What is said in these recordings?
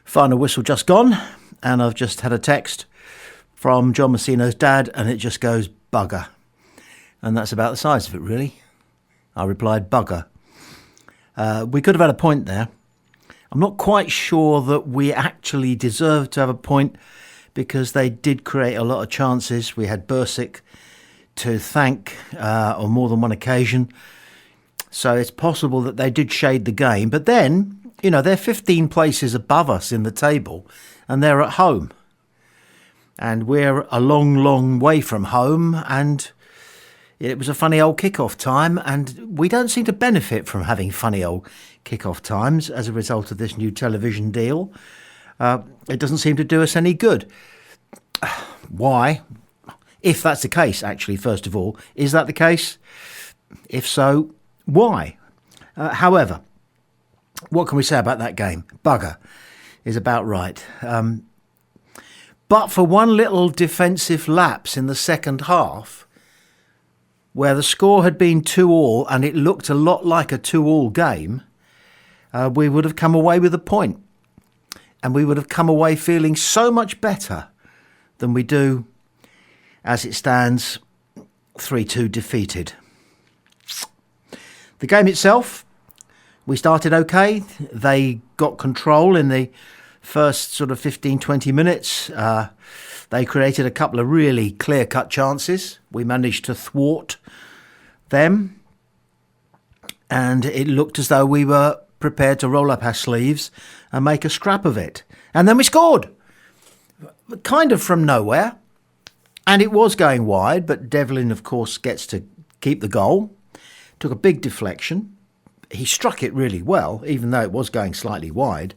Final whistle just gone, and I've just had a text from John Messino's dad, and it just goes, bugger. And that's about the size of it, really. I replied, bugger. We could have had a point there. I'm not quite sure that we actually deserved to have a point because they did create a lot of chances. We had Bursic to thank on more than one occasion. So it's possible that they did shade the game. But then, you know, they're 15 places above us in the table and they're at home. And we're a long, long way from home. And it was a funny old kickoff time. And we don't seem to benefit from having funny old kickoff times as a result of this new television deal. It doesn't seem to do us any good. Why? If that's the case, actually, first of all, is that the case? If so, why? However, what can we say about that game? Bugger is about right. But for one little defensive lapse in the second half, where the score had been 2-2 and it looked a lot like a 2-2 game, we would have come away with a point. And we would have come away feeling so much better than we do as it stands 3-2 defeated. The game itself, we started okay. They got control in the first sort of 15-20 minutes. They created a couple of really clear-cut chances. We managed to thwart them. And it looked as though we were prepared to roll up our sleeves and make a scrap of it. And then we scored, kind of from nowhere. And it was going wide, but Devlin, of course, gets to keep the goal. Took a big deflection. He struck it really well, even though it was going slightly wide.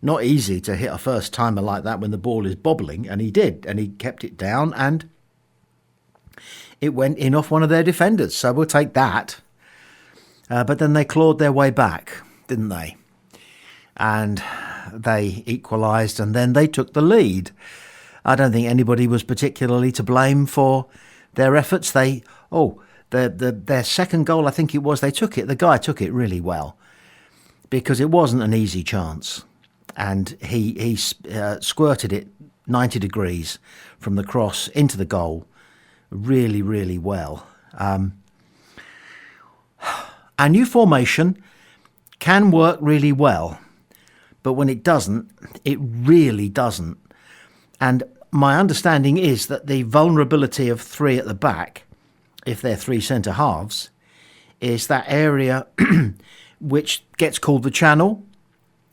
Not easy to hit a first timer like that when the ball is bobbling, and he did, and he kept it down, and it went in off one of their defenders, so we'll take that. But then they clawed their way back, didn't they? And they equalised, and then they took the lead. I don't think anybody was particularly to blame for their efforts. Their second goal, I think it was, they took it. The guy took it really well because it wasn't an easy chance. And he squirted it 90 degrees from the cross into the goal really, really well. Our new formation can work really well, but when it doesn't, it really doesn't. And my understanding is that the vulnerability of three at the back, if they're three centre halves, is that area which gets called the channel,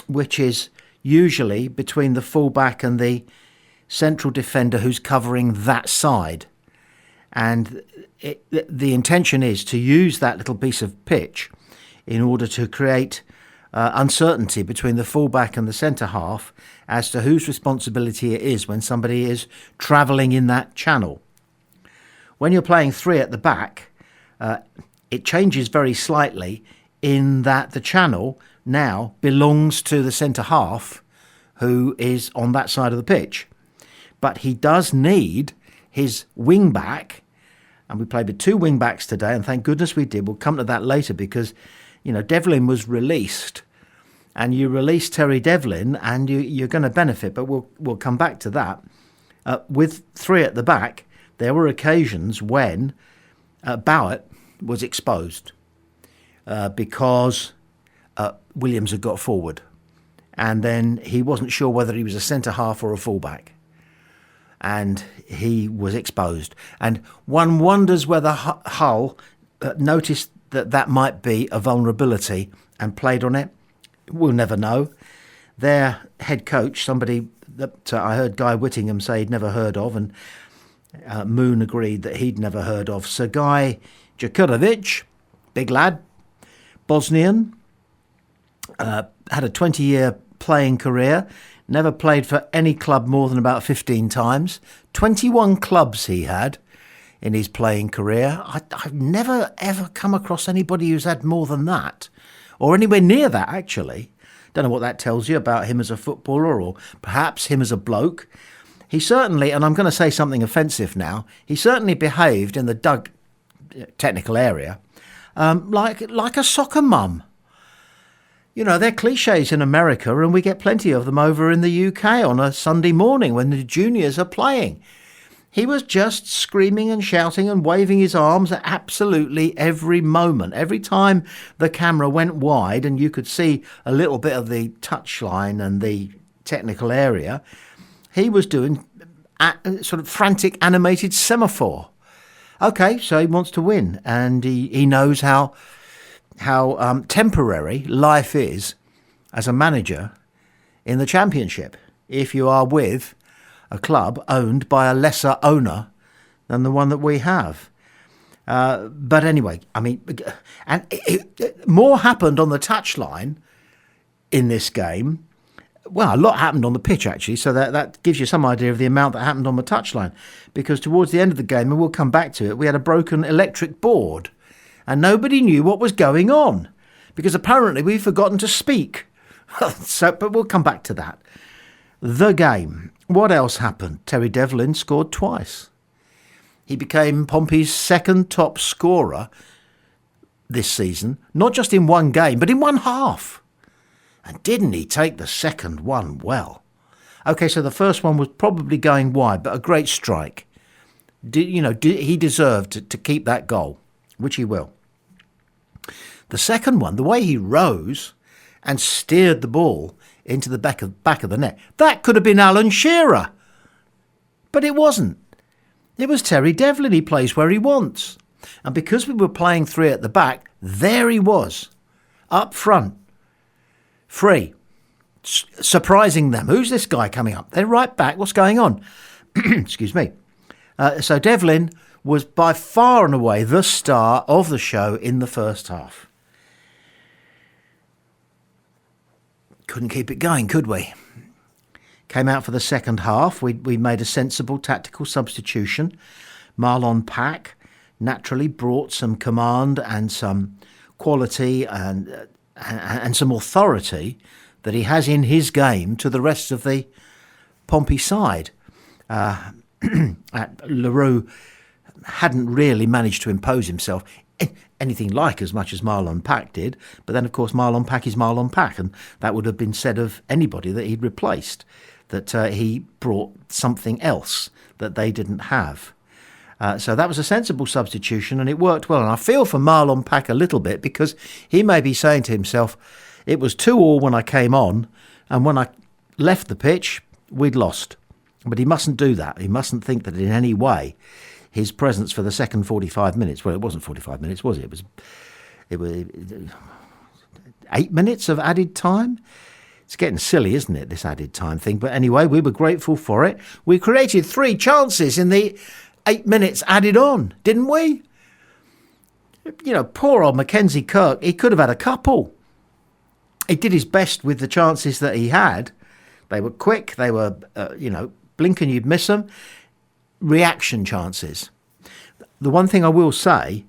which is usually between the fullback and the central defender who's covering that side. And the intention is to use that little piece of pitch in order to create uncertainty between the fullback and the centre half as to whose responsibility it is when somebody is travelling in that channel. When you're playing three at the back, it changes very slightly in that the channel now belongs to the centre half who is on that side of the pitch. But he does need his wing back, and we played with two wing backs today, and thank goodness we did. We'll come to that later because, you know, Devlin was released, and you release Terry Devlin and you're going to benefit, but we'll come back to that. With three at the back, there were occasions when Bowett was exposed because Williams had got forward, and then he wasn't sure whether he was a centre half or a fullback, and he was exposed. And one wonders whether Hull noticed that might be a vulnerability and played on it. We'll never know. Their head coach, somebody that I heard Guy Whittingham say he'd never heard of, and Moon agreed that he'd never heard of, Sergei Djurkovic, big lad, Bosnian, had a 20-year playing career, never played for any club more than about 15 times, 21 clubs he had in his playing career. I've never ever come across anybody who's had more than that, or anywhere near that, actually. Don't know what that tells you about him as a footballer, or perhaps him as a bloke. He certainly, and I'm going to say something offensive now, he certainly behaved in the technical area like a soccer mum. You know, they're cliches in America, and we get plenty of them over in the UK on a Sunday morning when the juniors are playing. He was just screaming and shouting and waving his arms at absolutely every moment. Every time the camera went wide and you could see a little bit of the touchline and the technical area, he was doing sort of frantic animated semaphore. Okay, so he wants to win, and he knows how temporary life is as a manager in the Championship if you are with a club owned by a lesser owner than the one that we have. But anyway, I mean, and more happened on the touchline in this game. Well, a lot happened on the pitch, actually, so that gives you some idea of the amount that happened on the touchline. Because towards the end of the game, and we'll come back to it, we had a broken electric board, and nobody knew what was going on, because apparently we've forgotten to speak. But we'll come back to that. The game. What else happened? Terry Devlin scored twice. He became Pompey's second top scorer this season, not just in one game, but in one half. And didn't he take the second one well? Okay, so the first one was probably going wide, but a great strike. He deserved to keep that goal, which he will. The second one, the way he rose and steered the ball into the back of the net, that could have been Alan Shearer. But it wasn't. It was Terry Devlin. He plays where he wants. And because we were playing three at the back, there he was, up front, free, surprising them. Who's this guy coming up? They're right back. What's going on? Excuse me. So Devlin was by far and away the star of the show in the first half. Couldn't keep it going, could we? Came out for the second half. We made a sensible tactical substitution. Marlon Pack naturally brought some command and some quality and some authority that he has in his game to the rest of the Pompey side. Leroux hadn't really managed to impose himself anything like as much as Marlon Pack did, but then of course Marlon Pack is Marlon Pack, and that would have been said of anybody that he'd replaced, that he brought something else that they didn't have. So that was a sensible substitution, and it worked well. And I feel for Marlon Pack a little bit, because he may be saying to himself, it was 2-2 when I came on, and when I left the pitch, we'd lost. But he mustn't do that. He mustn't think that in any way his presence for the second 45 minutes, well, it wasn't 45 minutes, was it? It was 8 minutes of added time. It's getting silly, isn't it, this added time thing? But anyway, we were grateful for it. We created 3 chances in the 8 minutes added on, didn't we? You know, poor old Mackenzie Kirk, he could have had a couple. He did his best with the chances that he had. They were quick, they were, blink and you'd miss them. Reaction chances. The one thing I will say,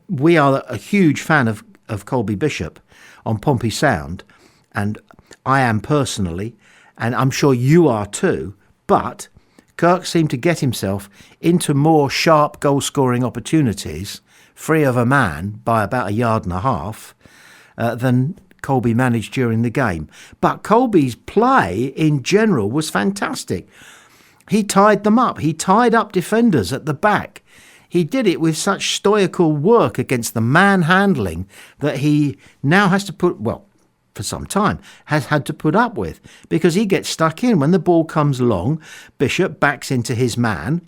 we are a huge fan of Colby Bishop on Pompey Sound, and I am personally, and I'm sure you are too, but Kirk seemed to get himself into more sharp goal-scoring opportunities, free of a man by about 1.5 yards, than Colby managed during the game. But Colby's play in general was fantastic. He tied them up. He tied up defenders at the back. He did it with such stoical work against the manhandling that he now has to put, well, for some time, has had to put up with, because he gets stuck in. When the ball comes long, Bishop backs into his man,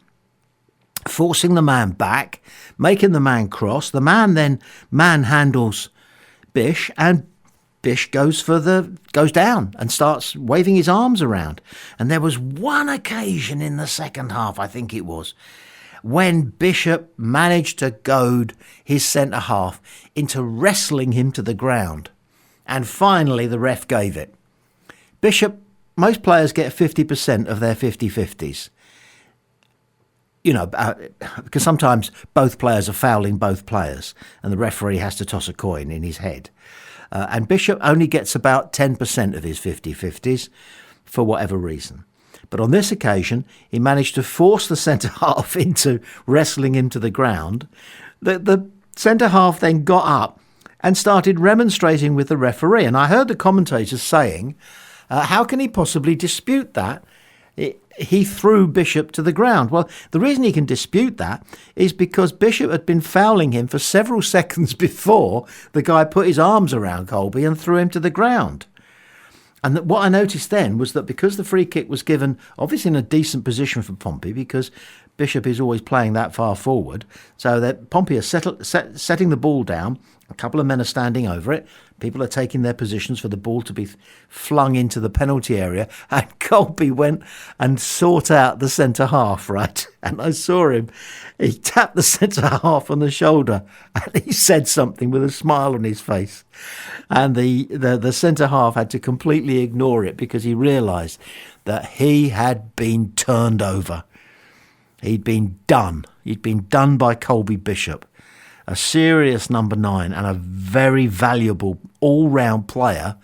forcing the man back, making the man cross. The man then manhandles Bish, and Bish goes down and starts waving his arms around. And there was one occasion in the second half, I think it was, when Bishop managed to goad his centre-half into wrestling him to the ground. And finally the ref gave it. Bishop, most players get 50% of their 50-50s. You know, because sometimes both players are fouling both players, and the referee has to toss a coin in his head. And Bishop only gets about 10% of his 50-50s for whatever reason. But on this occasion, he managed to force the centre-half into wrestling him to the ground. The centre-half then got up and started remonstrating with the referee. And I heard the commentators saying, how can he possibly dispute that? He threw Bishop to the ground. Well, the reason he can dispute that is because Bishop had been fouling him for several seconds before the guy put his arms around Colby and threw him to the ground. And what I noticed then was that because the free kick was given, obviously in a decent position for Pompey, because Bishop is always playing that far forward, so that Pompey are setting the ball down, a couple of men are standing over it, people are taking their positions for the ball to be flung into the penalty area, and Colby went and sought out the centre-half, right? And I saw him, he tapped the centre-half on the shoulder, and he said something with a smile on his face. And the centre-half had to completely ignore it because he realised that he had been turned over. He'd been done. He'd been done by Colby Bishop, a serious number 9 and a very valuable all-round player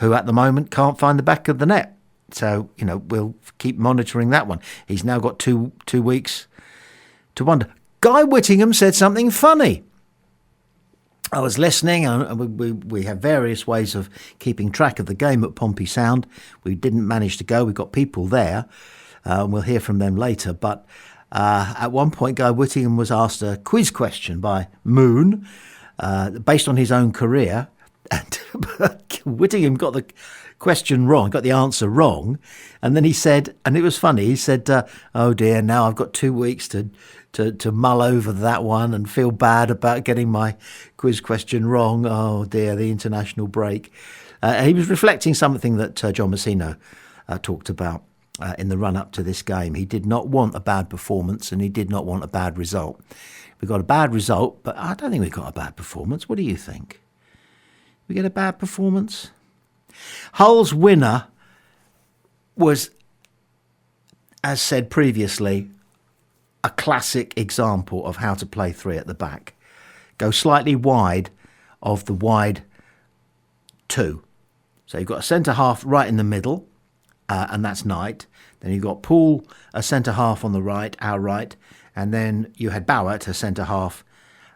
who at the moment can't find the back of the net. So, we'll keep monitoring that one. He's now got two weeks to wonder. Guy Whittingham said something funny. I was listening, and we have various ways of keeping track of the game at Pompey Sound. We didn't manage to go. We've got people there. We'll hear from them later. But at one point, Guy Whittingham was asked a quiz question by Moon based on his own career. And Whittingham got the question wrong, got the answer wrong. And then he said, and it was funny, he said, oh dear, now I've got 2 weeks to mull over that one and feel bad about getting my quiz question wrong. Oh dear, the international break. He was reflecting something that John Messino talked about in the run-up to this game. He did not want a bad performance and he did not want a bad result. We got a bad result, but I don't think we got a bad performance. What do you think? We get a bad performance? Hull's winner was, as said previously, a classic example of how to play 3 at the back. Go slightly wide of the wide 2. So you've got a centre-half right in the middle, and that's Knight. Then you've got Poole, a centre-half on the right, our right, and then you had Bauer, a centre-half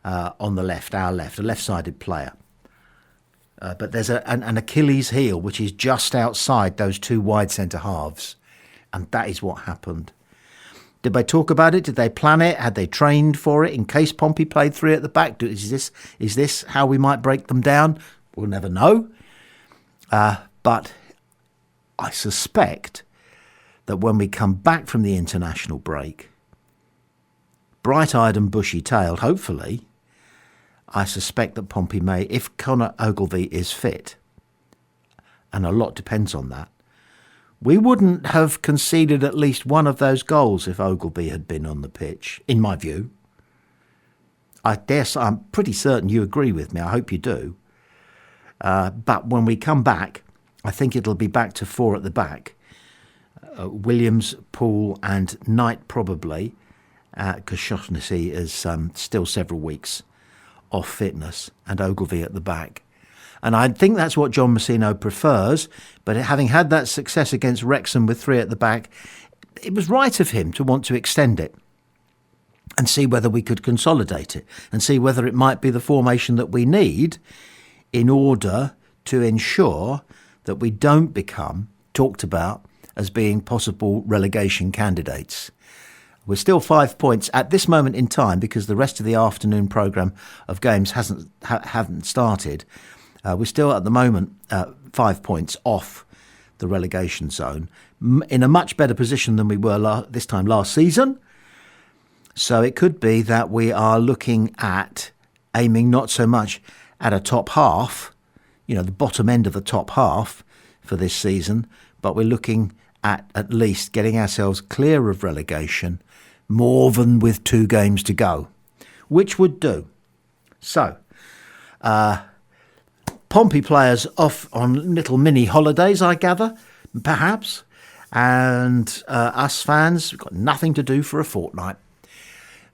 on the left, our left, a left-sided player. But there's an Achilles heel, which is just outside those 2 wide centre-halves, and that is what happened. Did they talk about it? Did they plan it? Had they trained for it in case Pompey played 3 at the back? Is this how we might break them down? We'll never know. But I suspect that when we come back from the international break, bright-eyed and bushy-tailed, hopefully, I suspect that Pompey may, if Conor Ogilvie is fit, and a lot depends on that, we wouldn't have conceded at least one of those goals if Ogilvie had been on the pitch, in my view. I'm pretty certain you agree with me. I hope you do. But when we come back, I think it'll be back to 4 at the back. Williams, Poole and Knight probably, because Shaughnessy is still several weeks off fitness, and Ogilvie at the back. And I think that's what John Messino prefers, but having had that success against Wrexham with 3 at the back, it was right of him to want to extend it and see whether we could consolidate it and see whether it might be the formation that we need in order to ensure that we don't become talked about as being possible relegation candidates. We're still 5 points at this moment in time because the rest of the afternoon programme of games haven't started. We're still at the moment 5 points off the relegation zone, in a much better position than we were this time last season. So it could be that we are looking at aiming not so much at a top half, the bottom end of the top half for this season, but we're looking at least getting ourselves clear of relegation more than with 2 games to go, which would do. So, Pompey players off on little mini holidays, I gather, perhaps, and us fans, we've got nothing to do for a fortnight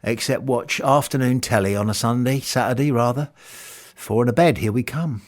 except watch afternoon telly on a Saturday rather, 4 in a bed, here we come.